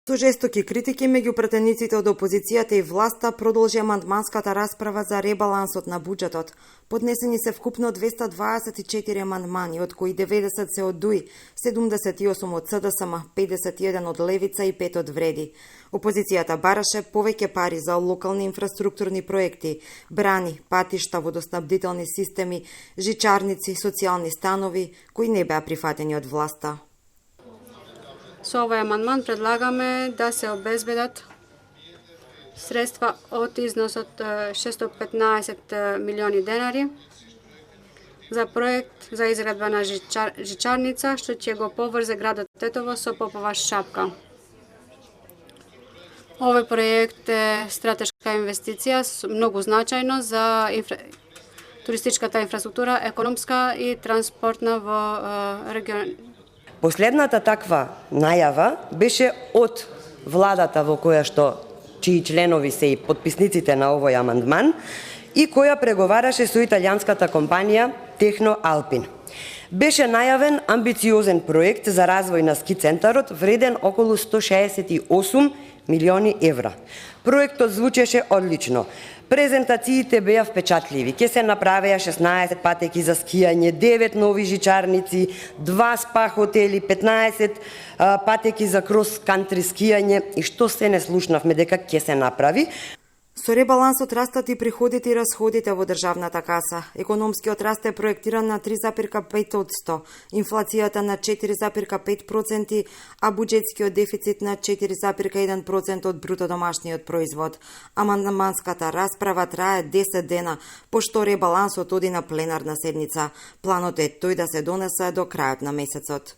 Со жестоки критики меѓу претениците од опозицијата и власта продолжи амандманската расправа за ребалансот на буџетот. Поднесени се вкупно 224 амандмани, од кои 90 се од ДУИ, 78 од СДСМ, 51 од Левица и 5 од Вреди. Опозицијата бараше повеќе пари за локални инфраструктурни проекти, брани, патишта, водоснабдителни системи, жичарници, социјални станови, кои не беа прифатени од власта. Со овој амандман предлагаме да се обезбедат средства од износот 615 милиони денари за проект за изградба на жичарница, што ќе го поврзе градот Тетово со Попова шапка. Овој проект е стратешка инвестиција, многу значајно за туристичката инфраструктура, економска и транспортна во регион. Последната таква најава беше од владата во која што чии членови се и подписниците на овој амандман и која преговараше со италијанската компанија Техно Алпин. Беше најавен амбициозен проект за развој на ски центарот вреден околу 168 милиони евра. Проектот звучеше одлично. Презентациите беа впечатливи. Ке се направеа 16 патеки за скијање, 9 нови жичарници, 2 спа хотели, 15 патеки за крос-кантри скијање и што се не слушнавме дека ќе се направи. Со ребалансот растат и приходите и расходите во државната каса. Економскиот раст е проектиран на 3,5%, инфлацијата на 4,5%, а буџетскиот дефицит на 4,1% од бруто домашниот производ. Амандманската расправа трае 10 дена, пошто ребалансот оди на пленарна седница. Планот е тој да се донесе до крајот на месецот.